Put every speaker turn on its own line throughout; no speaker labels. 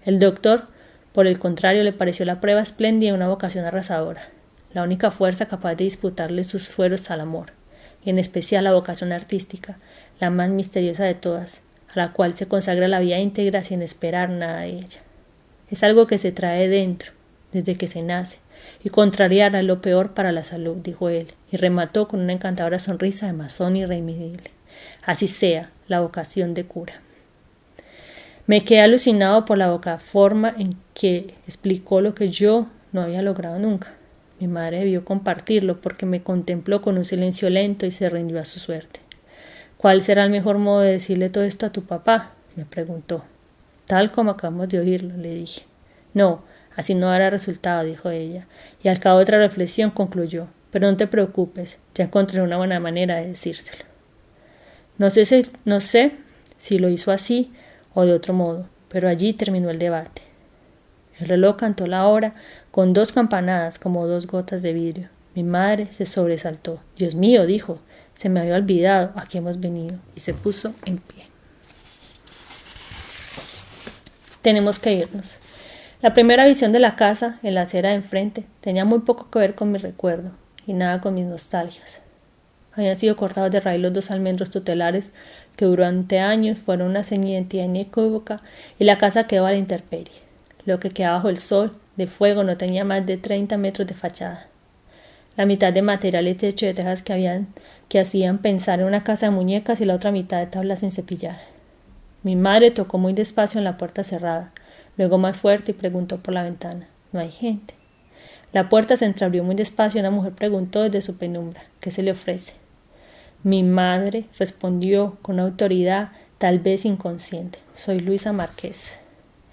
El doctor, por el contrario, le pareció la prueba espléndida de una vocación arrasadora, la única fuerza capaz de disputarle sus fueros al amor, y en especial la vocación artística, la más misteriosa de todas, a la cual se consagra la vida íntegra sin esperar nada de ella. Es algo que se trae dentro, desde que se nace, y contrariar es lo peor para la salud, dijo él, y remató con una encantadora sonrisa de masón irremedible. Así sea, la vocación de cura. Me quedé alucinado por la forma en que explicó lo que yo no había logrado nunca. Mi madre debió compartirlo porque me contempló con un silencio lento y se rindió a su suerte. ¿Cuál será el mejor modo de decirle todo esto a tu papá?, me preguntó. Tal como acabamos de oírlo, le dije. No, así no dará resultado, dijo ella, y al cabo de otra reflexión concluyó. Pero no te preocupes, ya encontré una buena manera de decírselo. No sé si lo hizo así o de otro modo, pero allí terminó el debate. El reloj cantó la hora con 2 campanadas como 2 gotas de vidrio. Mi madre se sobresaltó. Dios mío, dijo, se me había olvidado, aquí hemos venido, y se puso en pie. Tenemos que irnos. La primera visión de la casa, en la acera de enfrente, tenía muy poco que ver con mi recuerdo, y nada con mis nostalgias. Habían sido cortados de raíz los 2 almendros tutelares que durante años fueron una seña de identidad inequívoca, y la casa quedó a la intemperie. Lo que quedaba bajo el sol de fuego no tenía más de 30 metros de fachada. La mitad de material y techo de tejas que hacían pensar en una casa de muñecas y la otra mitad de tablas sin cepillar. Mi madre tocó muy despacio en la puerta cerrada, luego más fuerte y preguntó por la ventana. No hay gente. La puerta se entreabrió muy despacio y una mujer preguntó desde su penumbra. ¿Qué se le ofrece? Mi madre respondió con autoridad, tal vez inconsciente. Soy Luisa Márquez.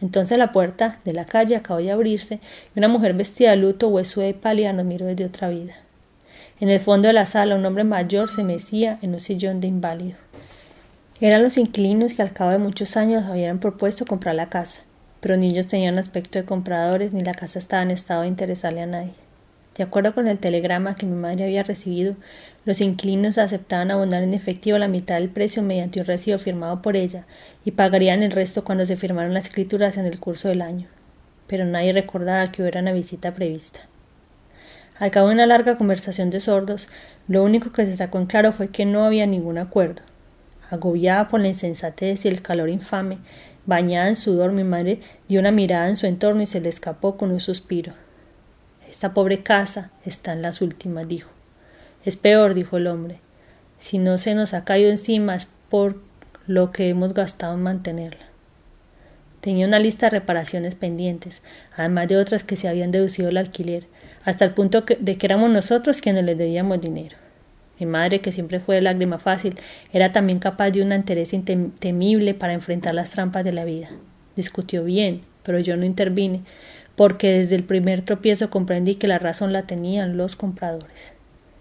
Entonces la puerta de la calle acabó de abrirse y una mujer vestida de luto, huesuda y pálida nos miró desde otra vida. En el fondo de la sala un hombre mayor se mecía en un sillón de inválido. Eran los inquilinos que al cabo de muchos años habían propuesto comprar la casa, pero ni ellos tenían aspecto de compradores ni la casa estaba en estado de interesarle a nadie. De acuerdo con el telegrama que mi madre había recibido, los inquilinos aceptaban abonar en efectivo la mitad del precio mediante un recibo firmado por ella y pagarían el resto cuando se firmaran las escrituras en el curso del año. Pero nadie recordaba que hubiera una visita prevista. Al cabo de una larga conversación de sordos, lo único que se sacó en claro fue que no había ningún acuerdo. Agobiada por la insensatez y el calor infame, bañada en sudor, mi madre dio una mirada en su entorno y se le escapó con un suspiro. Esta pobre casa está en las últimas, dijo. Es peor, dijo el hombre. Si no se nos ha caído encima es por lo que hemos gastado en mantenerla. Tenía una lista de reparaciones pendientes, además de otras que se habían deducido el alquiler, hasta el punto de que éramos nosotros quienes les debíamos dinero. Mi madre, que siempre fue de lágrima fácil, era también capaz de una entereza intemible para enfrentar las trampas de la vida. Discutió bien, pero yo no intervine, porque desde el primer tropiezo comprendí que la razón la tenían los compradores.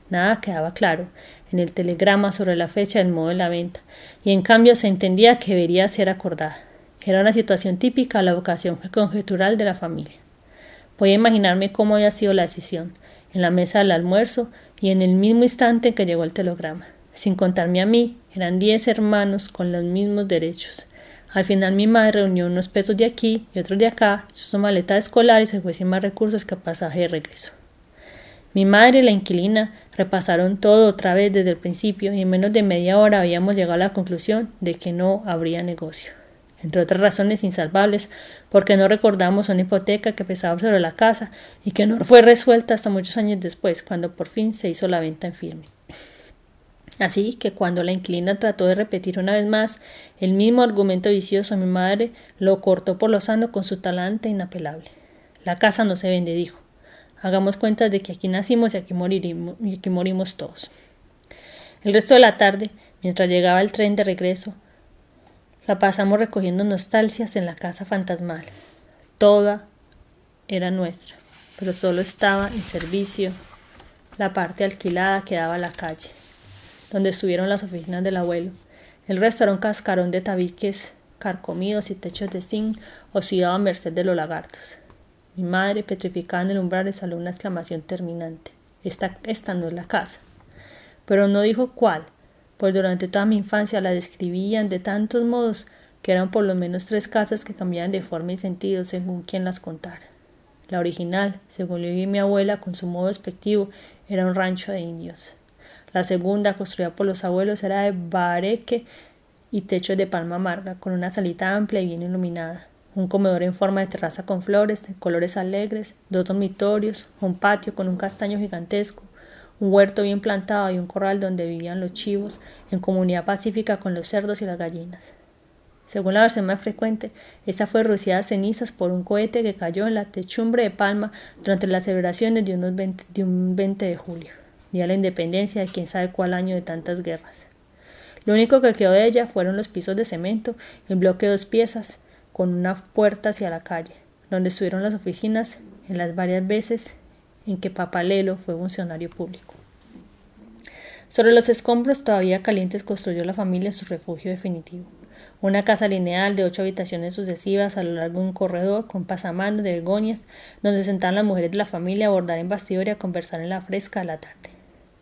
Nada quedaba claro en el telegrama sobre la fecha del modo de la venta, y en cambio se entendía que debería ser acordada. Era una situación típica de la vocación conjetural de la familia. Voy a imaginarme cómo había sido la decisión, en la mesa del almuerzo y en el mismo instante en que llegó el telegrama. Sin contarme a mí, eran 10 hermanos con los mismos derechos. Al final mi madre reunió unos pesos de aquí y otros de acá, hizo su maleta escolar y se fue sin más recursos que pasaje de regreso. Mi madre y la inquilina repasaron todo otra vez desde el principio y en menos de media hora habíamos llegado a la conclusión de que no habría negocio. Entre otras razones insalvables, porque no recordamos una hipoteca que pesaba sobre la casa y que no fue resuelta hasta muchos años después, cuando por fin se hizo la venta en firme. Así que cuando la inquilina trató de repetir una vez más el mismo argumento vicioso, mi madre lo cortó por lo sano con su talante inapelable. La casa no se vende, dijo. Hagamos cuentas de que aquí nacimos y aquí morimos todos. El resto de la tarde, mientras llegaba el tren de regreso, la pasamos recogiendo nostalgias en la casa fantasmal. Toda era nuestra, pero solo estaba en servicio la parte alquilada que daba a la calle, donde estuvieron las oficinas del abuelo. El resto era un cascarón de tabiques carcomidos y techos de zinc oxidado a merced de los lagartos. Mi madre, petrificada en el umbral, exhaló una exclamación terminante. Esta no es la casa. Pero no dijo cuál, pues durante toda mi infancia la describían de tantos modos que eran por lo menos 3 casas que cambiaban de forma y sentido según quien las contara. La original, según le oí mi abuela con su modo despectivo, era un rancho de indios. La segunda, construida por los abuelos, era de bareque y techo de palma amarga, con una salita amplia y bien iluminada, un comedor en forma de terraza con flores, de colores alegres, 2 dormitorios, un patio con un castaño gigantesco, un huerto bien plantado y un corral donde vivían los chivos en comunidad pacífica con los cerdos y las gallinas. Según la versión más frecuente, esta fue rociada a cenizas por un cohete que cayó en la techumbre de Palma durante las celebraciones de un 20 de julio, día de la independencia de quién sabe cuál año de tantas guerras. Lo único que quedó de ella fueron los pisos de cemento, el bloque de 2 piezas, con una puerta hacia la calle, donde estuvieron las oficinas en las varias veces en que Papalelo fue funcionario público. Sobre los escombros todavía calientes construyó la familia su refugio definitivo. Una casa lineal de 8 habitaciones sucesivas a lo largo de un corredor con pasamanos de begonias, donde se sentaban las mujeres de la familia a bordar en bastidor y a conversar en la fresca de la tarde.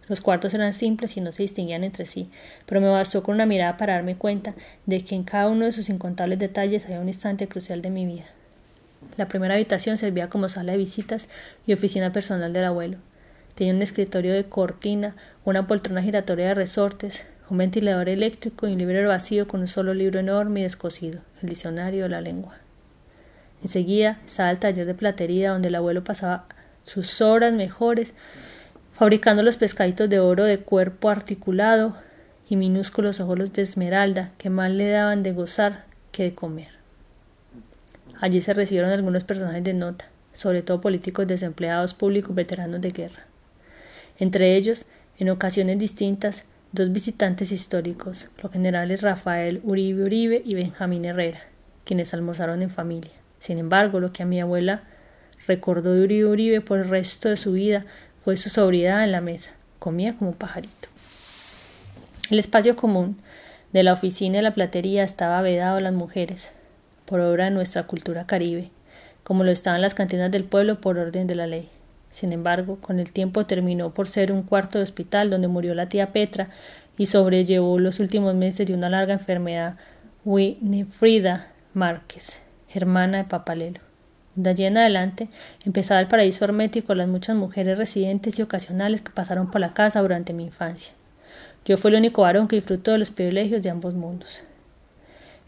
Los cuartos eran simples y no se distinguían entre sí, pero me bastó con una mirada para darme cuenta de que en cada uno de sus incontables detalles había un instante crucial de mi vida. La primera habitación servía como sala de visitas y oficina personal del abuelo. Tenía un escritorio de cortina, una poltrona giratoria de resortes, un ventilador eléctrico y un librero vacío con un solo libro enorme y descosido, el diccionario de la lengua. Enseguida estaba el taller de platería donde el abuelo pasaba sus horas mejores fabricando los pescaditos de oro de cuerpo articulado y minúsculos ojos de esmeralda que más le daban de gozar que de comer. Allí se recibieron algunos personajes de nota, sobre todo políticos, desempleados públicos, veteranos de guerra. Entre ellos, en ocasiones distintas, 2 visitantes históricos, los generales Rafael Uribe y Benjamín Herrera, quienes almorzaron en familia. Sin embargo, lo que a mi abuela recordó de Uribe por el resto de su vida fue su sobriedad en la mesa. Comía como un pajarito. El espacio común de la oficina y la platería estaba vedado a las mujeres, por obra de nuestra cultura caribe, como lo estaban las cantinas del pueblo por orden de la ley. Sin embargo, con el tiempo terminó por ser un cuarto de hospital donde murió la tía Petra y sobrellevó los últimos meses de una larga enfermedad Winifrida Márquez, hermana de Papalelo. De allí en adelante empezaba el paraíso hermético a las muchas mujeres residentes y ocasionales que pasaron por la casa durante mi infancia. Yo fui el único varón que disfrutó de los privilegios de ambos mundos.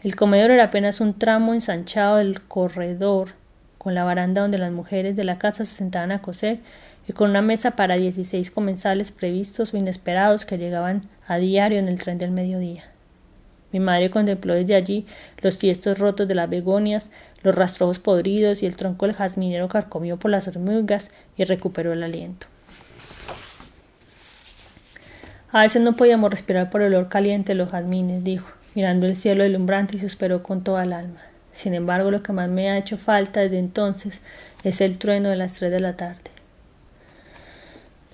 El comedor era apenas un tramo ensanchado del corredor, con la baranda donde las mujeres de la casa se sentaban a coser y con una mesa para 16 comensales previstos o inesperados que llegaban a diario en el tren del mediodía. Mi madre contempló desde allí los tiestos rotos de las begonias, los rastrojos podridos y el tronco del jazminero carcomido por las hormigas y recuperó el aliento. A veces no podíamos respirar por el olor caliente de los jazmines, dijo, mirando el cielo deslumbrante y suspiró con toda el alma. Sin embargo, lo que más me ha hecho falta desde entonces es el trueno de las 3 de la tarde.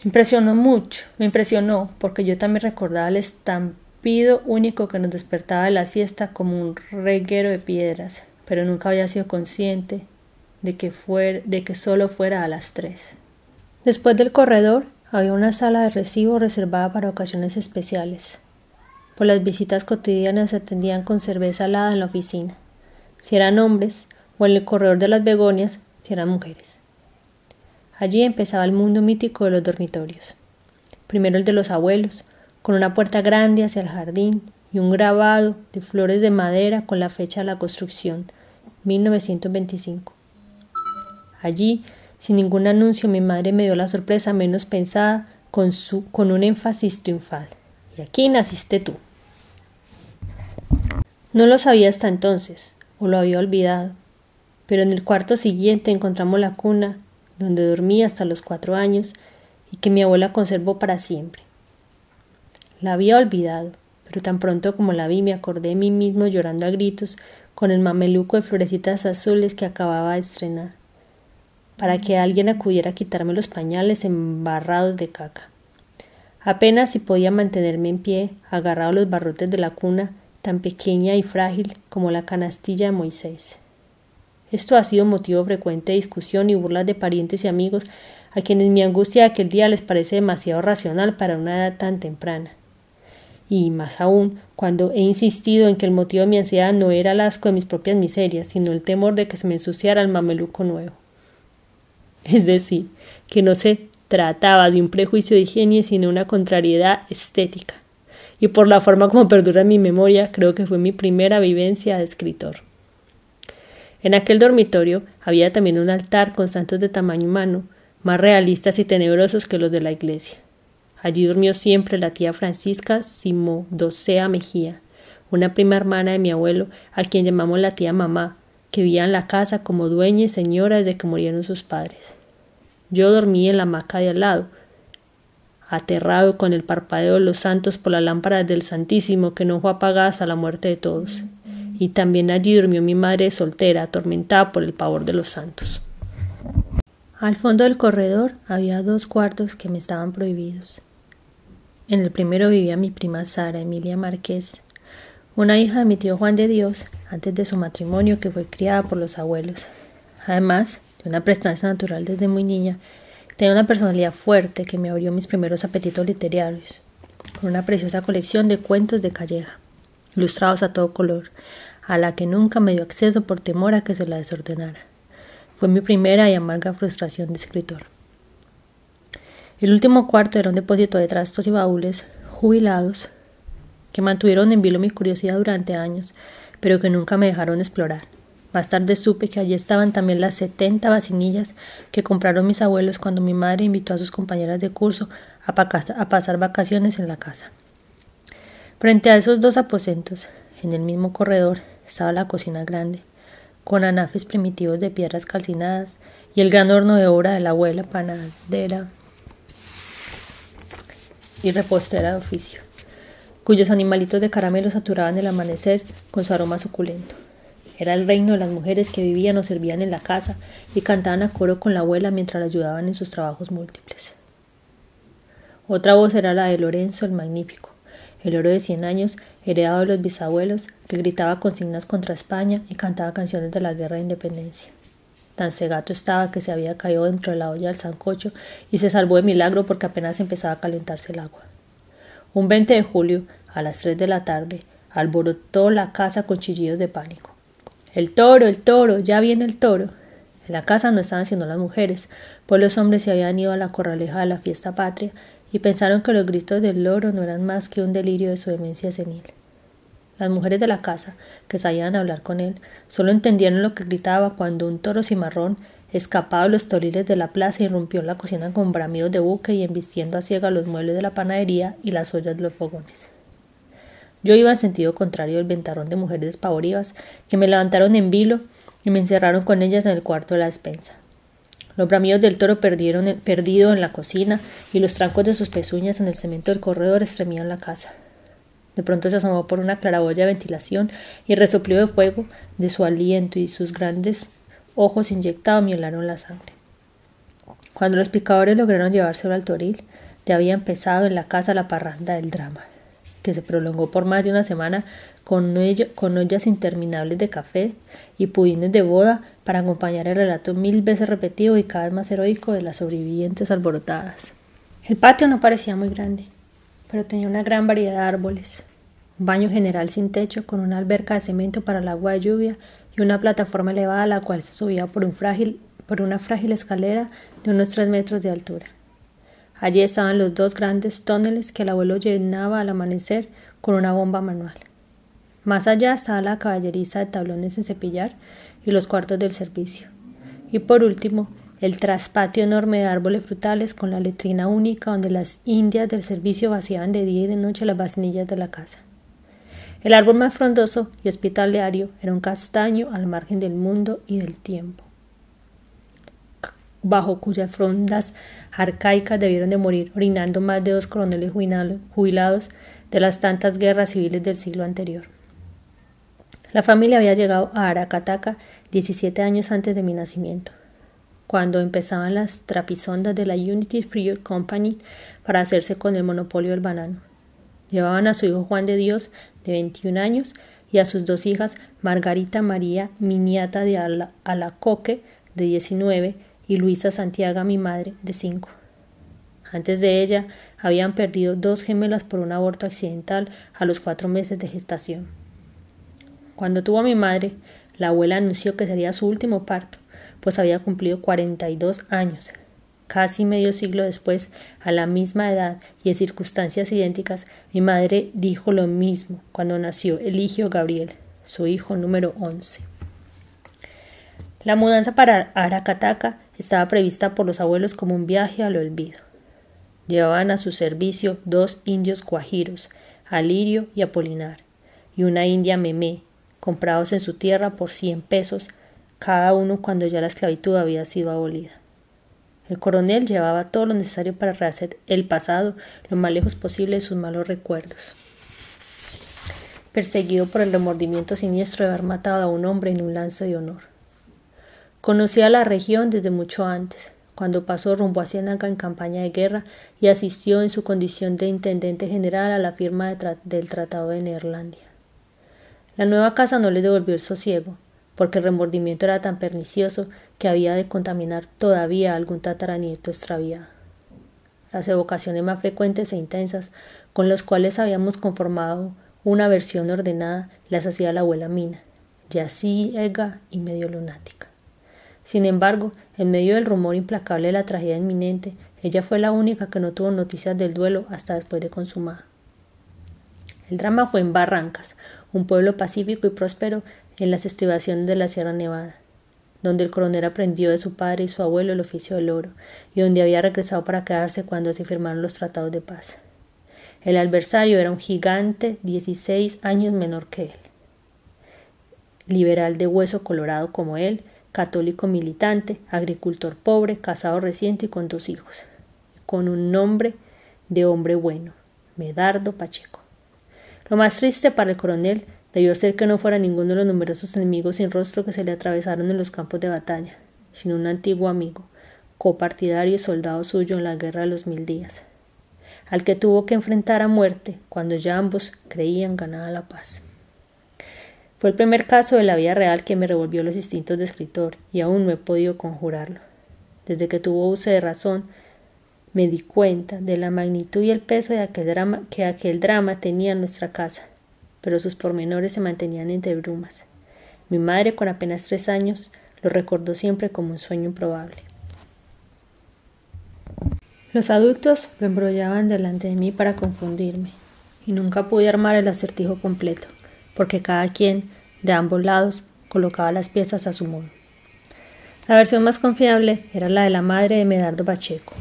Me impresionó, porque yo también recordaba el estampido único que nos despertaba de la siesta como un reguero de piedras, pero nunca había sido consciente de que solo fuera a las 3. Después del corredor había una sala de recibo reservada para ocasiones especiales. Por las visitas cotidianas se atendían con cerveza helada en la oficina, si eran hombres, o en el corredor de las begonias, si eran mujeres. Allí empezaba el mundo mítico de los dormitorios. Primero el de los abuelos, con una puerta grande hacia el jardín y un grabado de flores de madera con la fecha de la construcción, 1925. Allí, sin ningún anuncio, mi madre me dio la sorpresa menos pensada con un énfasis triunfal. Y aquí naciste tú. No lo sabía hasta entonces, o lo había olvidado, pero en el cuarto siguiente encontramos la cuna donde dormí hasta los 4 años y que mi abuela conservó para siempre. La había olvidado, pero tan pronto como la vi me acordé de mí mismo llorando a gritos con el mameluco de florecitas azules que acababa de estrenar, para que alguien acudiera a quitarme los pañales embarrados de caca. Apenas si podía mantenerme en pie, agarrado a los barrotes de la cuna, tan pequeña y frágil como la canastilla de Moisés. Esto ha sido motivo frecuente de discusión y burlas de parientes y amigos a quienes mi angustia de aquel día les parece demasiado racional para una edad tan temprana. y más aún cuando he insistido en que el motivo de mi ansiedad no era el asco de mis propias miserias, sino el temor de que se me ensuciara el mameluco nuevo. Es decir, que no se trataba de un prejuicio de higiene, sino una contrariedad estética. Y por la forma como perdura en mi memoria, creo que fue mi primera vivencia de escritor. En aquel dormitorio había también un altar con santos de tamaño humano, más realistas y tenebrosos que los de la iglesia. Allí durmió siempre la tía Francisca Simodocea Mejía, una prima hermana de mi abuelo, a quien llamamos la tía mamá, que vivía en la casa como dueña y señora desde que murieron sus padres. Yo dormí en la hamaca de al lado, aterrado con el parpadeo de los santos por las lámparas del Santísimo que no fue apagada hasta la muerte de todos. Y también allí durmió mi madre soltera, atormentada por el pavor de los santos. Al fondo del corredor había 2 cuartos que me estaban prohibidos. En el primero vivía mi prima Sara Emilia Márquez, una hija de mi tío Juan de Dios, antes de su matrimonio, que fue criada por los abuelos. Además de una prestancia natural desde muy niña, tenía una personalidad fuerte que me abrió mis primeros apetitos literarios, con una preciosa colección de cuentos de Calleja, ilustrados a todo color, a la que nunca me dio acceso por temor a que se la desordenara. Fue mi primera y amarga frustración de escritor. El último cuarto era un depósito de trastos y baúles jubilados que mantuvieron en vilo mi curiosidad durante años, pero que nunca me dejaron explorar. Más tarde supe que allí estaban también las 70 vacinillas que compraron mis abuelos cuando mi madre invitó a sus compañeras de curso a pasar vacaciones en la casa. Frente a esos 2 aposentos, en el mismo corredor, estaba la cocina grande, con anafes primitivos de piedras calcinadas y el gran horno de obra de la abuela panadera y repostera de oficio, cuyos animalitos de caramelo saturaban el amanecer con su aroma suculento. Era el reino de las mujeres que vivían o servían en la casa y cantaban a coro con la abuela mientras la ayudaban en sus trabajos múltiples. Otra voz era la de Lorenzo el Magnífico, el oro de 100 años heredado de los bisabuelos, que gritaba consignas contra España y cantaba canciones de la guerra de independencia. Tan cegato estaba que se había caído dentro de la olla del sancocho y se salvó de milagro porque apenas empezaba a calentarse el agua. Un 20 de julio, a las 3 de la tarde, alborotó la casa con chillidos de pánico. ¡El toro! ¡Ya viene el toro! En la casa no estaban sino las mujeres, pues los hombres se habían ido a la corraleja de la fiesta patria y pensaron que los gritos del loro no eran más que un delirio de su demencia senil. Las mujeres de la casa, que sabían hablar con él, solo entendieron lo que gritaba cuando un toro cimarrón, escapado de los toriles de la plaza, irrumpió en la cocina con bramidos de buque y embistiendo a ciegas los muebles de la panadería y las ollas de los fogones. Yo iba en sentido contrario del ventarrón de mujeres despavoridas que me levantaron en vilo y me encerraron con ellas en el cuarto de la despensa. Los bramidos del toro perdido en la cocina y los trancos de sus pezuñas en el cemento del corredor estremían la casa. De pronto se asomó por una claraboya de ventilación y el resoplido de fuego de su aliento y sus grandes ojos inyectados me helaron la sangre. Cuando los picadores lograron llevárselo al toril, ya había empezado en la casa la parranda del drama, que se prolongó por más de una semana con ollas interminables de café y pudines de boda para acompañar el relato 1000 veces repetido y cada vez más heroico de las sobrevivientes alborotadas. El patio no parecía muy grande, pero tenía una gran variedad de árboles, un baño general sin techo con una alberca de cemento para el agua de lluvia y una plataforma elevada a la cual se subía por una frágil escalera de unos 3 metros de altura. Allí estaban los 2 grandes tóneles que el abuelo llenaba al amanecer con una bomba manual. Más allá estaba la caballeriza de tablones sin cepillar y los cuartos del servicio. Y por último, el traspatio enorme de árboles frutales con la letrina única donde las indias del servicio vaciaban de día y de noche las vacinillas de la casa. El árbol más frondoso y hospitalario era un castaño al margen del mundo y del tiempo, bajo cuyas frondas arcaicas debieron de morir orinando más de 2 coroneles jubilados de las tantas guerras civiles del siglo anterior. La familia había llegado a Aracataca 17 años antes de mi nacimiento, cuando empezaban las trapisondas de la Unity Fruit Company para hacerse con el monopolio del banano. Llevaban a su hijo Juan de Dios, de 21 años, y a sus 2 hijas, Margarita María Miniata de Alacoque, de 19, y Luisa Santiago, mi madre, de 5. Antes de ella, habían perdido 2 gemelas por un aborto accidental a los 4 meses de gestación. Cuando tuvo a mi madre, la abuela anunció que sería su último parto, pues había cumplido 42 años. Casi medio siglo después, a la misma edad y en circunstancias idénticas, mi madre dijo lo mismo cuando nació Eligio Gabriel, su hijo número 11. La mudanza para Aracataca estaba prevista por los abuelos como un viaje al olvido. Llevaban a su servicio 2 indios guajiros, Alirio y Apolinar, y una india Memé, comprados en su tierra por 100 pesos cada uno cuando ya la esclavitud había sido abolida. El coronel llevaba todo lo necesario para rehacer el pasado lo más lejos posible de sus malos recuerdos. Perseguido por el remordimiento siniestro de haber matado a un hombre en un lance de honor. Conocía la región desde mucho antes, cuando pasó rumbo a Ciénaga en campaña de guerra y asistió en su condición de intendente general a la firma del Tratado de Neerlandia. La nueva casa no le devolvió el sosiego, porque el remordimiento era tan pernicioso que había de contaminar todavía algún tataranieto extraviado. Las evocaciones más frecuentes e intensas, con las cuales habíamos conformado una versión ordenada, las hacía la abuela Mina, ya ciega y medio lunática. Sin embargo, en medio del rumor implacable de la tragedia inminente, ella fue la única que no tuvo noticias del duelo hasta después de consumada. El drama fue en Barrancas, un pueblo pacífico y próspero en las estribaciones de la Sierra Nevada, donde el coronel aprendió de su padre y su abuelo el oficio del oro, y donde había regresado para quedarse cuando se firmaron los tratados de paz. El adversario era un gigante 16 años menor que él, liberal de hueso colorado como él, católico militante, agricultor pobre, casado reciente y con 2 hijos, con un nombre de hombre bueno, Medardo Pacheco. Lo más triste para el coronel debió ser que no fuera ninguno de los numerosos enemigos sin rostro que se le atravesaron en los campos de batalla, sino un antiguo amigo, copartidario y soldado suyo en la guerra de los 1000 días, al que tuvo que enfrentar a muerte cuando ya ambos creían ganada la paz. Fue el primer caso de la vida real que me revolvió los instintos de escritor, y aún no he podido conjurarlo. Desde que tuvo uso de razón, me di cuenta de la magnitud y el peso de aquel drama tenía en nuestra casa, pero sus pormenores se mantenían entre brumas. Mi madre, con apenas 3 años, lo recordó siempre como un sueño improbable. Los adultos lo embrollaban delante de mí para confundirme, y nunca pude armar el acertijo completo, porque cada quien, de ambos lados, colocaba las piezas a su modo. La versión más confiable era la de la madre de Medardo Pacheco.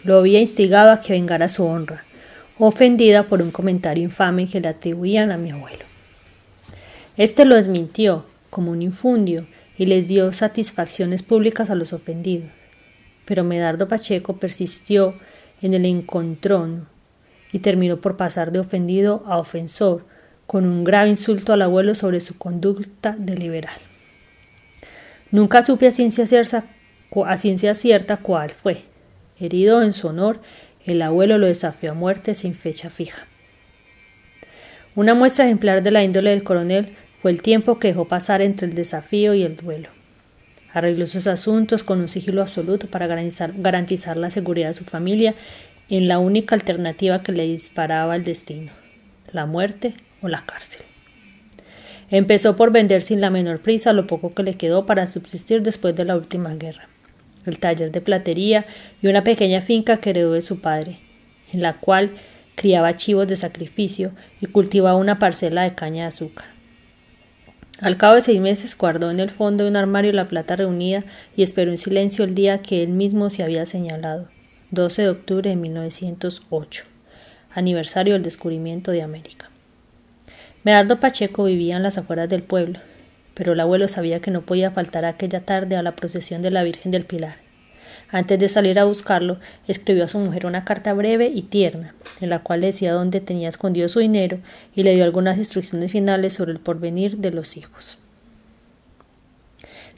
Lo había instigado a que vengara su honra, ofendida por un comentario infame que le atribuían a mi abuelo. Este lo desmintió como un infundio y les dio satisfacciones públicas a los ofendidos, pero Medardo Pacheco persistió en el encontrono y terminó por pasar de ofendido a ofensor, con un grave insulto al abuelo sobre su conducta de liberal. Nunca supe a ciencia cierta cuál fue. Herido en su honor, el abuelo lo desafió a muerte sin fecha fija. Una muestra ejemplar de la índole del coronel fue el tiempo que dejó pasar entre el desafío y el duelo. Arregló sus asuntos con un sigilo absoluto para garantizar la seguridad de su familia en la única alternativa que le disparaba el destino, la muerte o la cárcel. Empezó por vender sin la menor prisa lo poco que le quedó para subsistir después de la última guerra, el taller de platería y una pequeña finca que heredó de su padre, en la cual criaba chivos de sacrificio y cultivaba una parcela de caña de azúcar. Al cabo de 6 meses guardó en el fondo de un armario la plata reunida y esperó en silencio el día que él mismo se había señalado, 12 de octubre de 1908, aniversario del descubrimiento de América. Medardo Pacheco vivía en las afueras del pueblo, pero el abuelo sabía que no podía faltar aquella tarde a la procesión de la Virgen del Pilar. Antes de salir a buscarlo, escribió a su mujer una carta breve y tierna, en la cual le decía dónde tenía escondido su dinero y le dio algunas instrucciones finales sobre el porvenir de los hijos.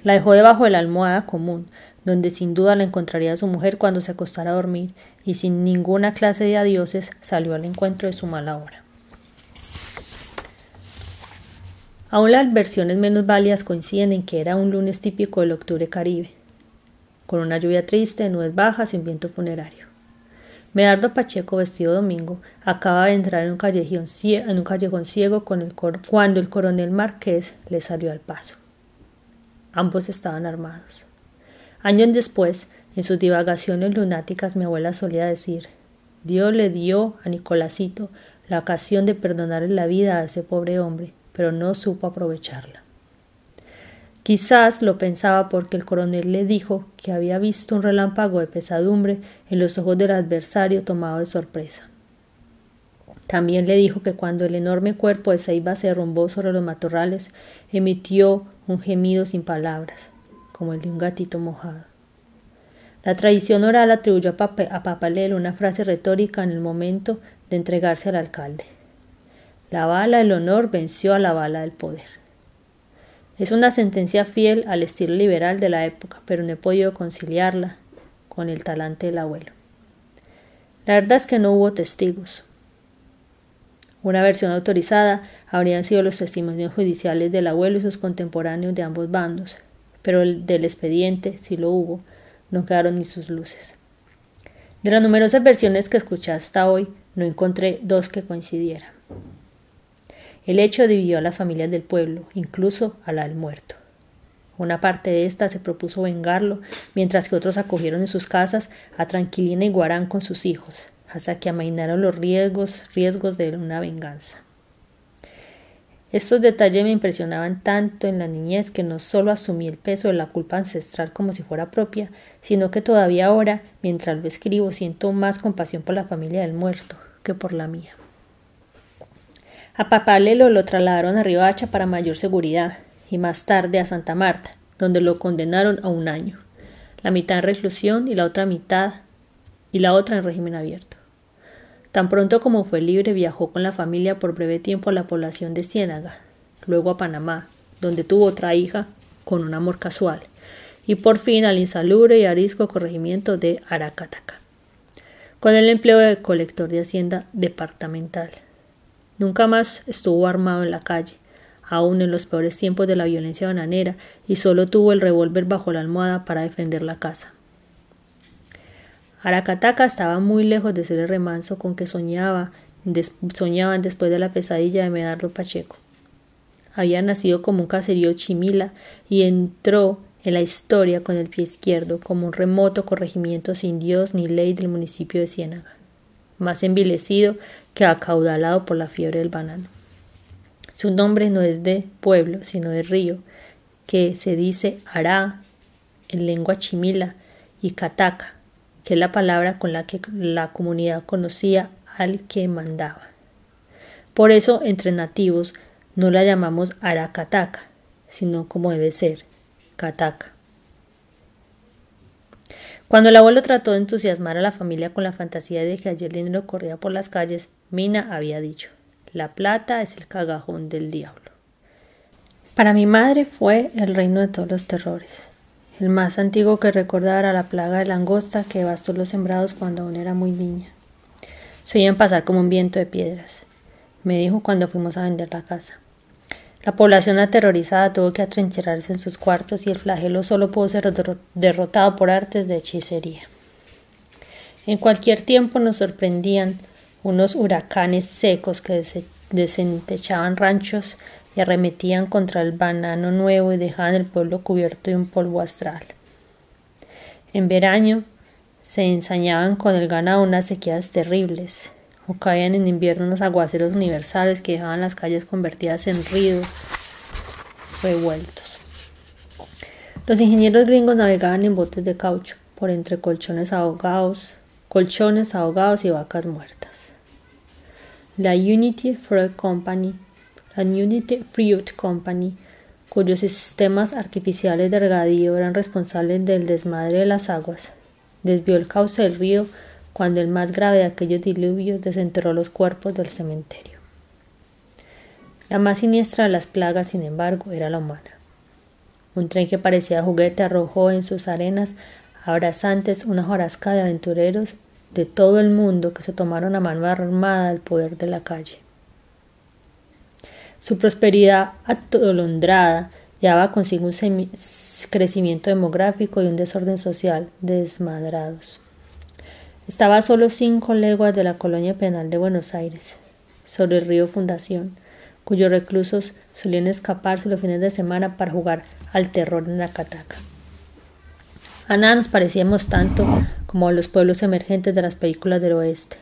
La dejó debajo de la almohada común, donde sin duda la encontraría su mujer cuando se acostara a dormir, y sin ninguna clase de adioses salió al encuentro de su mala hora. Aún las versiones menos válidas coinciden en que era un lunes típico del octubre caribe, con una lluvia triste, nubes bajas y un viento funerario. Medardo Pacheco, vestido domingo, acaba de entrar en un callejón ciego cuando el coronel Marqués le salió al paso. Ambos estaban armados. Años después, en sus divagaciones lunáticas, mi abuela solía decir: Dios le dio a Nicolásito la ocasión de perdonarle la vida a ese pobre hombre, pero no supo aprovecharla. Quizás lo pensaba porque el coronel le dijo que había visto un relámpago de pesadumbre en los ojos del adversario tomado de sorpresa. También le dijo que cuando el enorme cuerpo de Ceiba se derrumbó sobre los matorrales, emitió un gemido sin palabras, como el de un gatito mojado. La tradición oral atribuyó a Papalelo una frase retórica en el momento de entregarse al alcalde: la bala del honor venció a la bala del poder. Es una sentencia fiel al estilo liberal de la época, pero no he podido conciliarla con el talante del abuelo. La verdad es que no hubo testigos. Una versión autorizada habrían sido los testimonios judiciales del abuelo y sus contemporáneos de ambos bandos, pero el del expediente, si lo hubo, no quedaron ni sus luces. De las numerosas versiones que escuché hasta hoy, no encontré dos que coincidieran. El hecho dividió a las familias del pueblo, incluso a la del muerto. Una parte de ésta se propuso vengarlo, mientras que otros acogieron en sus casas a Tranquilina y Guarán con sus hijos, hasta que amainaron los riesgos de una venganza. Estos detalles me impresionaban tanto en la niñez que no solo asumí el peso de la culpa ancestral como si fuera propia, sino que todavía ahora, mientras lo escribo, siento más compasión por la familia del muerto que por la mía. A Papalelo lo trasladaron a Riohacha para mayor seguridad y más tarde a Santa Marta, donde lo condenaron a 1 año, la mitad en reclusión y la otra en régimen abierto. Tan pronto como fue libre, viajó con la familia por breve tiempo a la población de Ciénaga, luego a Panamá, donde tuvo otra hija con un amor casual, y por fin al insalubre y arisco corregimiento de Aracataca, con el empleo de colector de hacienda departamental. Nunca más estuvo armado en la calle, aun en los peores tiempos de la violencia bananera, y solo tuvo el revólver bajo la almohada para defender la casa. Aracataca estaba muy lejos de ser el remanso con que soñaban después de la pesadilla de Medardo Pacheco. Había nacido como un caserío chimila y entró en la historia con el pie izquierdo, como un remoto corregimiento sin Dios ni ley del municipio de Ciénaga, más envilecido que acaudalado por la fiebre del banano. Su nombre no es de pueblo, sino de río, que se dice Ará en lengua chimila y Cataca, que es la palabra con la que la comunidad conocía al que mandaba. Por eso, entre nativos, no la llamamos Aracataca, sino como debe ser, Cataca. Cuando el abuelo trató de entusiasmar a la familia con la fantasía de que allí el dinero corría por las calles, Mina había dicho: la plata es el cagajón del diablo. Para mi madre fue el reino de todos los terrores. El más antiguo que recordaba era la plaga de langosta que devastó los sembrados cuando aún era muy niña. Se oían pasar como un viento de piedras, me dijo cuando fuimos a vender la casa. La población aterrorizada tuvo que atrincherarse en sus cuartos y el flagelo solo pudo ser derrotado por artes de hechicería. En cualquier tiempo nos sorprendían unos huracanes secos que desentechaban ranchos y arremetían contra el banano nuevo y dejaban el pueblo cubierto de un polvo astral. En verano se ensañaban con el ganado unas sequías terribles, o caían en invierno unos aguaceros universales que dejaban las calles convertidas en ríos revueltos. Los ingenieros gringos navegaban en botes de caucho por entre colchones ahogados y vacas muertas. La Unity Fruit Company, cuyos sistemas artificiales de regadío eran responsables del desmadre de las aguas, desvió el cauce del río cuando el más grave de aquellos diluvios desenterró los cuerpos del cementerio. La más siniestra de las plagas, sin embargo, era la humana. Un tren que parecía juguete arrojó en sus arenas abrasantes una hojarasca de aventureros de todo el mundo que se tomaron a mano armada el poder de la calle. Su prosperidad atolondrada llevaba consigo un crecimiento demográfico y un desorden social desmadrados. Estaba a solo 5 leguas de la colonia penal de Buenos Aires, sobre el río Fundación, cuyos reclusos solían escaparse los fines de semana para jugar al terror en la Cataca. A nada nos parecíamos tanto como a los pueblos emergentes de las películas del oeste,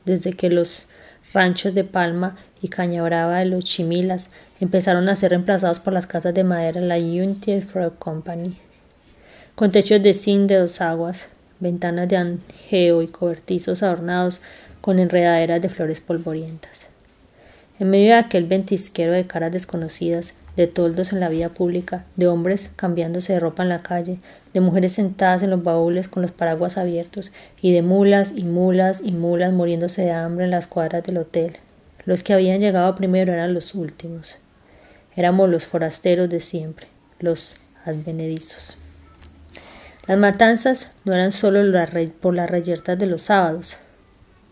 desde que los ranchos de Palma y Cañabrava de los Chimilas empezaron a ser reemplazados por las casas de madera de la United Fruit Company, con techos de zinc de 2 aguas, ventanas de angeo y cobertizos adornados con enredaderas de flores polvorientas. En medio de aquel ventisquero de caras desconocidas, de toldos en la vía pública, de hombres cambiándose de ropa en la calle, de mujeres sentadas en los baúles con los paraguas abiertos, y de mulas y mulas y mulas muriéndose de hambre en las cuadras del hotel. Los que habían llegado primero eran los últimos. Éramos los forasteros de siempre, los advenedizos. Las matanzas no eran solo por las reyertas de los sábados.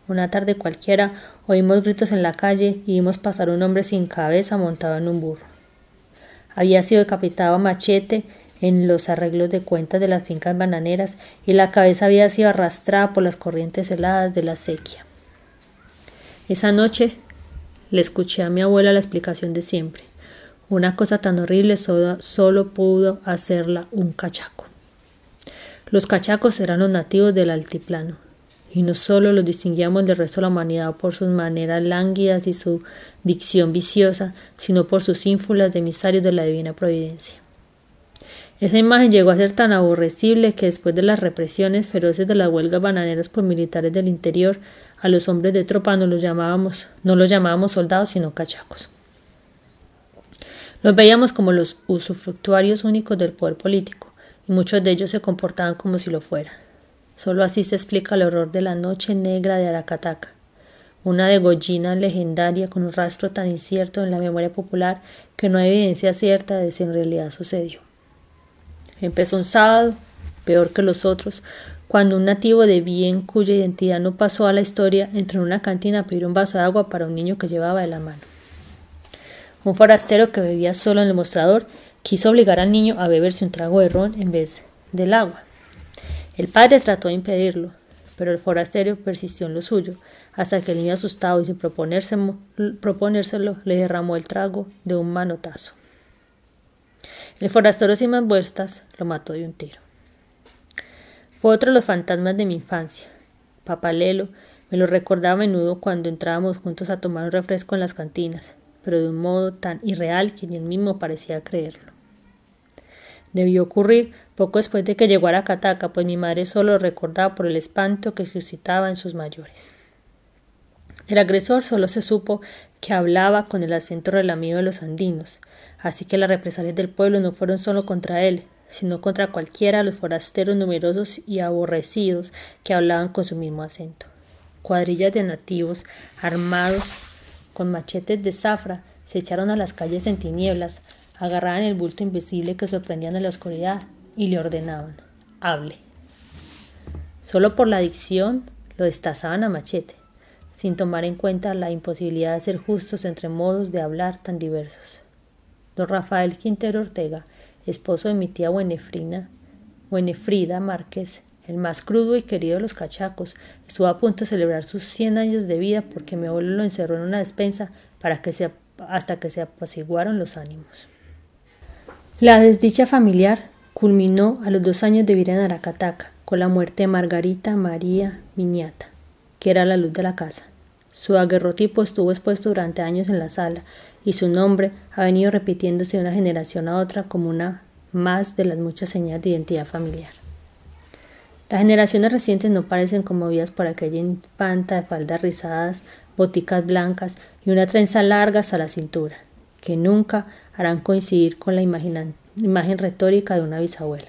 Una tarde cualquiera oímos gritos en la calle y vimos pasar un hombre sin cabeza montado en un burro. Había sido decapitado a machete en los arreglos de cuentas de las fincas bananeras y la cabeza había sido arrastrada por las corrientes heladas de la sequía. Esa noche le escuché a mi abuela la explicación de siempre. Una cosa tan horrible solo pudo hacerla un cachaco. Los cachacos eran los nativos del altiplano, y no solo los distinguíamos del resto de la humanidad por sus maneras lánguidas y su dicción viciosa, sino por sus ínfulas de emisarios de la divina providencia. Esa imagen llegó a ser tan aborrecible que después de las represiones feroces de las huelgas bananeras por militares del interior, a los hombres de tropa no los llamábamos soldados, sino cachacos. Los veíamos como los usufructuarios únicos del poder político, y muchos de ellos se comportaban como si lo fuera. Solo así se explica el horror de la noche negra de Aracataca, una degollina legendaria con un rastro tan incierto en la memoria popular que no hay evidencia cierta de si en realidad sucedió. Empezó un sábado, peor que los otros, cuando un nativo de bien cuya identidad no pasó a la historia entró en una cantina a pedir un vaso de agua para un niño que llevaba de la mano. Un forastero que bebía solo en el mostrador quiso obligar al niño a beberse un trago de ron en vez del agua. El padre trató de impedirlo, pero el forastero persistió en lo suyo, hasta que el niño, asustado y sin proponérselo, le derramó el trago de un manotazo. El forastero, sin más vueltas, lo mató de un tiro. Fue otro de los fantasmas de mi infancia. Papá Lelo me lo recordaba a menudo cuando entrábamos juntos a tomar un refresco en las cantinas, pero de un modo tan irreal que ni él mismo parecía creerlo. Debió ocurrir poco después de que llegó a Aracataca, pues mi madre solo lo recordaba por el espanto que suscitaba en sus mayores. El agresor solo se supo que hablaba con el acento relamido de los andinos, así que las represalias del pueblo no fueron solo contra él, sino contra cualquiera de los forasteros numerosos y aborrecidos que hablaban con su mismo acento. Cuadrillas de nativos, armados con machetes de zafra, se echaron a las calles en tinieblas, agarraban el bulto invisible que sorprendían en la oscuridad y le ordenaban: hable. Solo por la dicción lo destazaban a machete, sin tomar en cuenta la imposibilidad de ser justos entre modos de hablar tan diversos. Don Rafael Quintero Ortega, esposo de mi tía Buenefrida Márquez, el más crudo y querido de los cachacos, estuvo a punto de celebrar sus 100 años de vida porque mi abuelo lo encerró en una despensa hasta que se apaciguaron los ánimos. La desdicha familiar culminó a los 2 años de vida en Aracataca, con la muerte de Margarita María Viñata, que era la luz de la casa. Su daguerrotipo estuvo expuesto durante años en la sala, y su nombre ha venido repitiéndose de una generación a otra como una más de las muchas señales de identidad familiar. Las generaciones recientes no parecen conmovidas por aquella infanta de faldas rizadas, boticas blancas y una trenza larga hasta la cintura, que nunca harán coincidir con la imagen retórica de una bisabuela.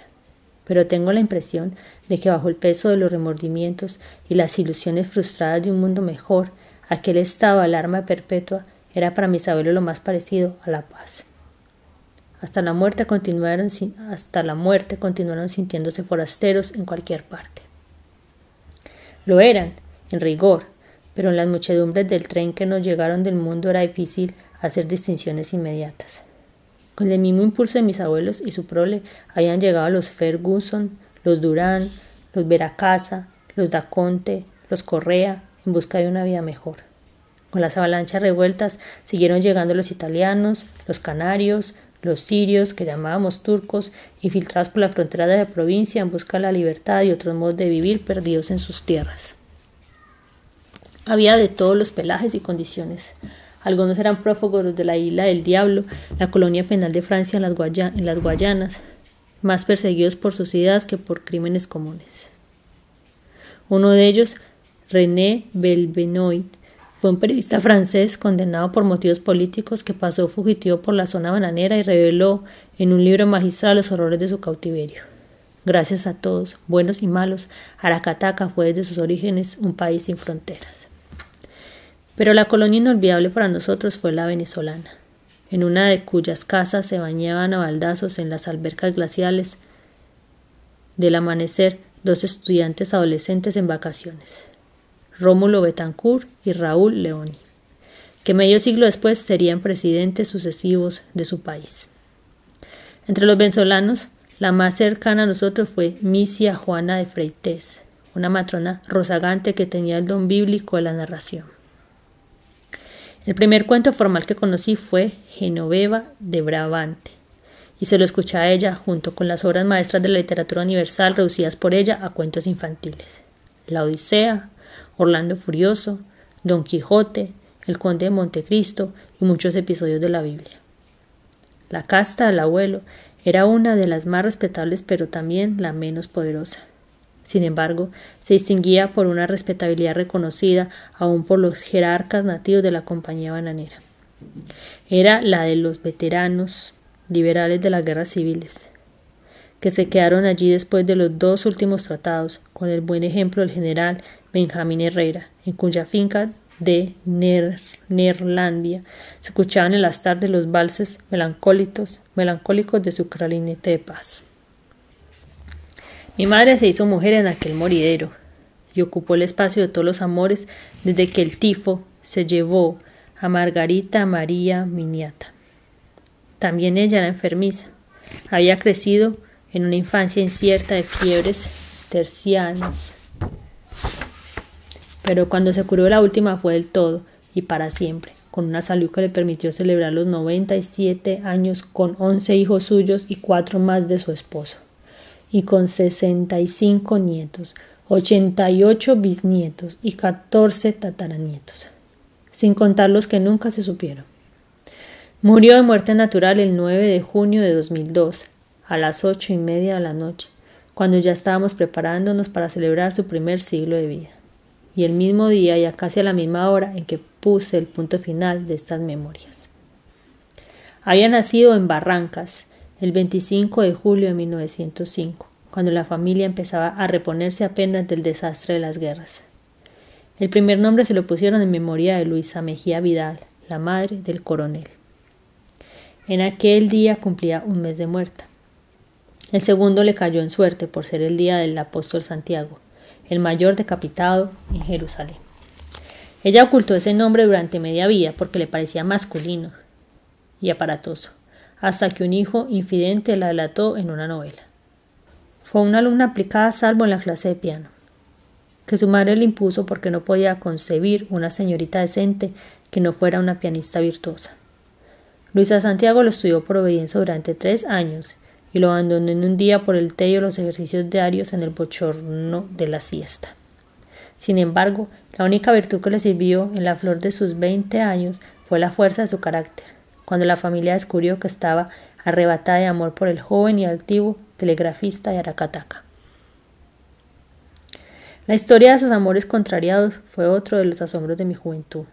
Pero tengo la impresión de que bajo el peso de los remordimientos y las ilusiones frustradas de un mundo mejor, aquel estado de alarma perpetua era para mis abuelos lo más parecido a la paz. Hasta la muerte continuaron sintiéndose forasteros en cualquier parte. Lo eran, en rigor, pero en las muchedumbres del tren que nos llegaron del mundo era difícil hacer distinciones inmediatas. Con el mismo impulso de mis abuelos y su prole habían llegado los Ferguson, los Durán, los Veracasa, los Da Conte, los Correa, en busca de una vida mejor. Con las avalanchas revueltas siguieron llegando los italianos, los canarios, los sirios, que llamábamos turcos, infiltrados por la frontera de la provincia en busca de la libertad y otros modos de vivir perdidos en sus tierras. Había de todos los pelajes y condiciones. Algunos eran prófugos de la isla del Diablo, la colonia penal de Francia en las Guayanas, más perseguidos por sus ideas que por crímenes comunes. Uno de ellos, René Belbenoit, fue un periodista francés condenado por motivos políticos que pasó fugitivo por la zona bananera y reveló en un libro magistral los horrores de su cautiverio. Gracias a todos, buenos y malos, Aracataca fue desde sus orígenes un país sin fronteras. Pero la colonia inolvidable para nosotros fue la venezolana, en una de cuyas casas se bañaban a baldazos en las albercas glaciales del amanecer 2 estudiantes adolescentes en vacaciones, Rómulo Betancourt y Raúl Leoni, que medio siglo después serían presidentes sucesivos de su país. Entre los venezolanos, la más cercana a nosotros fue Misia Juana de Freites, una matrona rozagante que tenía el don bíblico de la narración. El primer cuento formal que conocí fue Genoveva de Brabante, y se lo escuché a ella junto con las obras maestras de la literatura universal reducidas por ella a cuentos infantiles: La Odisea, Orlando Furioso, Don Quijote, El Conde de Montecristo y muchos episodios de la Biblia. La casta del abuelo era una de las más respetables, pero también la menos poderosa. Sin embargo, se distinguía por una respetabilidad reconocida aún por los jerarcas nativos de la compañía bananera. Era la de los veteranos liberales de las guerras civiles, que se quedaron allí después de los 2 últimos tratados, con el buen ejemplo del general Benjamín Herrera, en cuya finca de Neerlandia se escuchaban en las tardes los valses melancólicos de su clarinete de paz. Mi madre se hizo mujer en aquel moridero y ocupó el espacio de todos los amores desde que el tifo se llevó a Margarita María Miniata. También ella era enfermiza. Había crecido en una infancia incierta de fiebres tercianas. Pero cuando se curó la última fue del todo y para siempre, con una salud que le permitió celebrar los 97 años con 11 hijos suyos y 4 más de su esposo, y con 65 nietos, 88 bisnietos y 14 tataranietos, sin contar los que nunca se supieron. Murió de muerte natural el 9 de junio de 2002, a las 8:30 de la noche, cuando ya estábamos preparándonos para celebrar su primer siglo de vida, y el mismo día y a casi a la misma hora en que puse el punto final de estas memorias. Había nacido en Barrancas el 25 de julio de 1905, cuando la familia empezaba a reponerse apenas del desastre de las guerras. El primer nombre se lo pusieron en memoria de Luisa Mejía Vidal, la madre del coronel. En aquel día cumplía un mes de muerta. El segundo le cayó en suerte por ser el día del apóstol Santiago, el mayor decapitado en Jerusalén. Ella ocultó ese nombre durante media vida porque le parecía masculino y aparatoso, hasta que un hijo infidente la delató en una novela. Fue una alumna aplicada salvo en la clase de piano, que su madre le impuso porque no podía concebir una señorita decente que no fuera una pianista virtuosa. Luisa Santiago lo estudió por obediencia durante 3 años y lo abandonó en un día por el tedio de los ejercicios diarios en el bochorno de la siesta. Sin embargo, la única virtud que le sirvió en la flor de sus 20 años fue la fuerza de su carácter, cuando la familia descubrió que estaba arrebatada de amor por el joven y altivo telegrafista de Aracataca. La historia de sus amores contrariados fue otro de los asombros de mi juventud.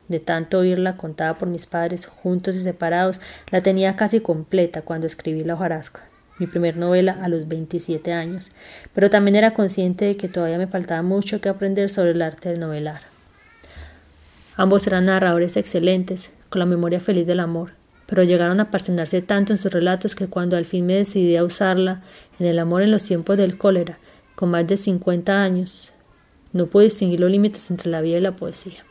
De tanto oírla contada por mis padres, juntos y separados, la tenía casi completa cuando escribí La hojarasca, mi primer novela, a los 27 años, pero también era consciente de que todavía me faltaba mucho que aprender sobre el arte del novelar. Ambos eran narradores excelentes, con la memoria feliz del amor, pero llegaron a apasionarse tanto en sus relatos que cuando al fin me decidí a usarla en El amor en los tiempos del cólera, con más de 50 años, no pude distinguir los límites entre la vida y la poesía.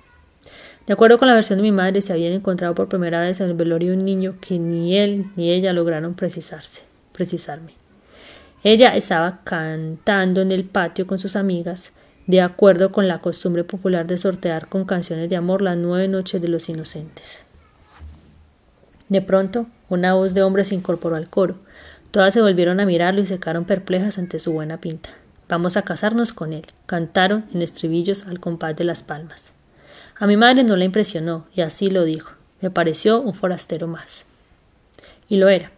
De acuerdo con la versión de mi madre, se habían encontrado por primera vez en el velorio de un niño que ni él ni ella lograron precisarme. Ella estaba cantando en el patio con sus amigas, de acuerdo con la costumbre popular de sortear con canciones de amor las 9 noches de los inocentes. De pronto, una voz de hombre se incorporó al coro. Todas se volvieron a mirarlo y se quedaron perplejas ante su buena pinta. «Vamos a casarnos con él», cantaron en estribillos al compás de las palmas. A mi madre no la impresionó, y así lo dijo. Me pareció un forastero más. Y lo era.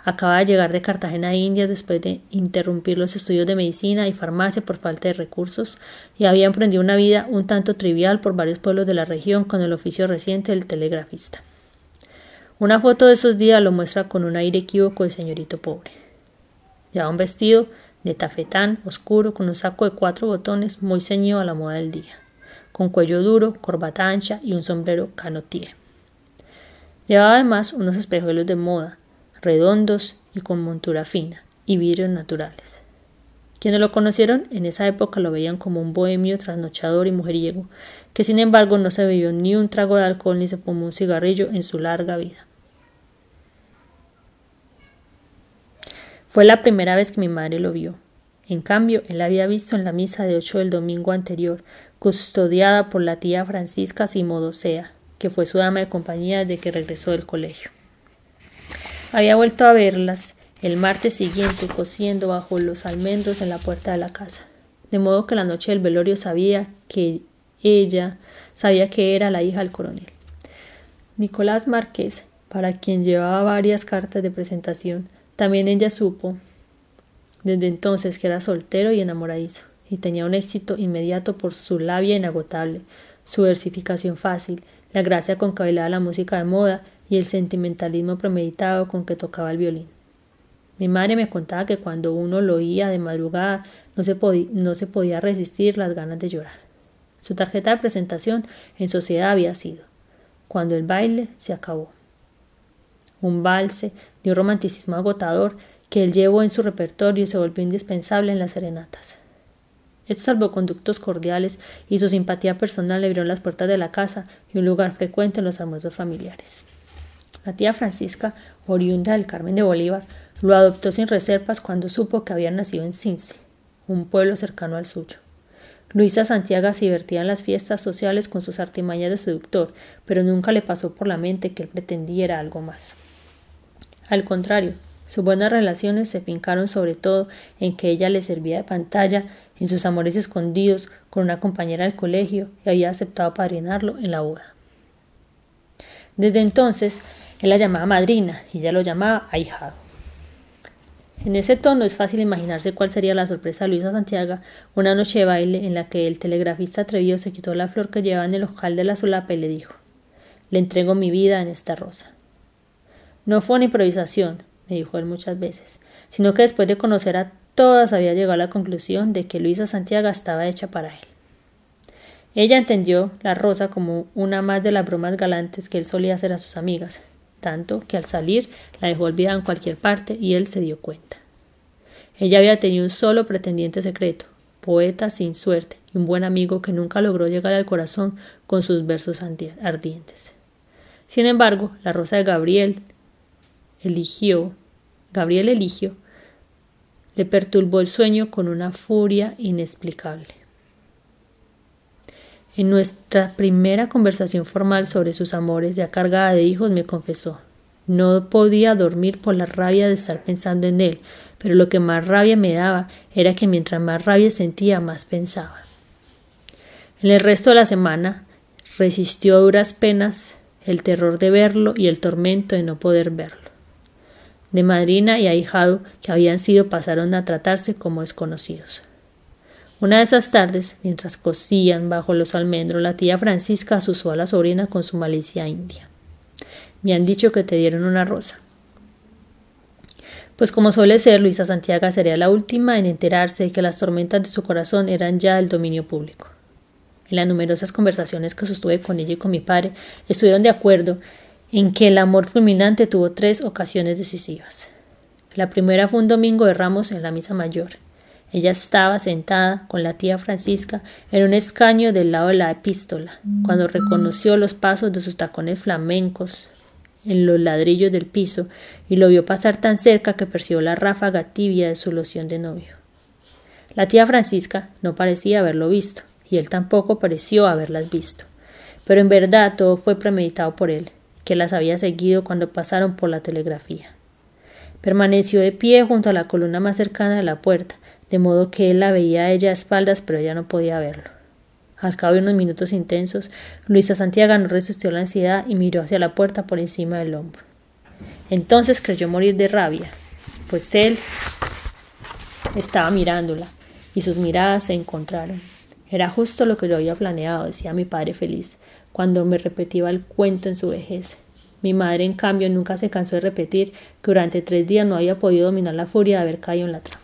Acababa de llegar de Cartagena de Indias después de interrumpir los estudios de medicina y farmacia por falta de recursos, y había emprendido una vida un tanto trivial por varios pueblos de la región con el oficio reciente del telegrafista. Una foto de esos días lo muestra con un aire equívoco de señorito pobre. Llevaba un vestido de tafetán oscuro con un saco de 4 botones muy ceñido a la moda del día, con cuello duro, corbata ancha y un sombrero canotier. Llevaba además unos espejuelos de moda, redondos y con montura fina, y vidrios naturales. Quienes lo conocieron en esa época lo veían como un bohemio trasnochador y mujeriego, que sin embargo no se bebió ni un trago de alcohol ni se fumó un cigarrillo en su larga vida. Fue la primera vez que mi madre lo vio. En cambio, él la había visto en la misa de 8 del domingo anterior, custodiada por la tía Francisca Simodosea, que fue su dama de compañía desde que regresó del colegio. Había vuelto a verlas el martes siguiente cosiendo bajo los almendros en la puerta de la casa, de modo que la noche del velorio sabía que era la hija del coronel. Nicolás Márquez, para quien llevaba varias cartas de presentación, también ella supo desde entonces que era soltero y enamoradizo, y tenía un éxito inmediato por su labia inagotable, su versificación fácil, la gracia con que bailaba la música de moda y el sentimentalismo premeditado con que tocaba el violín. Mi madre me contaba que cuando uno lo oía de madrugada no se podía resistir las ganas de llorar. Su tarjeta de presentación en sociedad había sido: cuando el baile se acabó. Un valse de un romanticismo agotador que él llevó en su repertorio y se volvió indispensable en las serenatas. Estos salvoconductos cordiales y su simpatía personal le abrieron las puertas de la casa y un lugar frecuente en los almuerzos familiares. La tía Francisca, oriunda del Carmen de Bolívar, lo adoptó sin reservas cuando supo que había nacido en Cince, un pueblo cercano al suyo. Luisa Santiago se divertía en las fiestas sociales con sus artimañas de seductor, pero nunca le pasó por la mente que él pretendiera algo más. Al contrario, sus buenas relaciones se fincaron sobre todo en que ella le servía de pantalla en sus amores escondidos con una compañera del colegio y había aceptado padrinarlo en la boda. Desde entonces, él la llamaba madrina y ella lo llamaba ahijado. En ese tono es fácil imaginarse cuál sería la sorpresa de Luisa Santiago una noche de baile en la que el telegrafista atrevido se quitó la flor que llevaba en el ojal de la solapa y le dijo: «Le entrego mi vida en esta rosa». No fue una improvisación, me dijo él muchas veces, sino que después de conocer a todas había llegado a la conclusión de que Luisa Santiago estaba hecha para él. Ella entendió la rosa como una más de las bromas galantes que él solía hacer a sus amigas, tanto que al salir la dejó olvidada en cualquier parte y él se dio cuenta. Ella había tenido un solo pretendiente secreto, poeta sin suerte y un buen amigo que nunca logró llegar al corazón con sus versos ardientes. Sin embargo, la rosa de Gabriel Eligio, le perturbó el sueño con una furia inexplicable. En nuestra primera conversación formal sobre sus amores, ya cargada de hijos, me confesó: no podía dormir por la rabia de estar pensando en él, pero lo que más rabia me daba era que mientras más rabia sentía, más pensaba. En el resto de la semana resistió a duras penas el terror de verlo y el tormento de no poder verlo. De madrina y ahijado que habían sido pasaron a tratarse como desconocidos. Una de esas tardes, mientras cosían bajo los almendros, la tía Francisca asusó a la sobrina con su malicia india. «Me han dicho que te dieron una rosa». Pues como suele ser, Luisa Santiago sería la última en enterarse de que las tormentas de su corazón eran ya del dominio público. En las numerosas conversaciones que sostuve con ella y con mi padre, estuvieron de acuerdo en que el amor fulminante tuvo 3 ocasiones decisivas. La primera fue un domingo de Ramos en la misa mayor. Ella estaba sentada con la tía Francisca en un escaño del lado de la epístola, cuando reconoció los pasos de sus tacones flamencos en los ladrillos del piso y lo vio pasar tan cerca que percibió la ráfaga tibia de su loción de novio. La tía Francisca no parecía haberlo visto, y él tampoco pareció haberlas visto. Pero en verdad todo fue premeditado por él, que las había seguido cuando pasaron por la telegrafía. Permaneció de pie junto a la columna más cercana de la puerta, de modo que él la veía a ella a espaldas, pero ella no podía verlo. Al cabo de unos minutos intensos, Luisa Santiago no resistió la ansiedad y miró hacia la puerta por encima del hombro. Entonces creyó morir de rabia, pues él estaba mirándola, y sus miradas se encontraron. Era justo lo que yo había planeado, decía mi padre feliz, cuando me repetía el cuento en su vejez. Mi madre, en cambio, nunca se cansó de repetir que durante 3 días no había podido dominar la furia de haber caído en la trampa.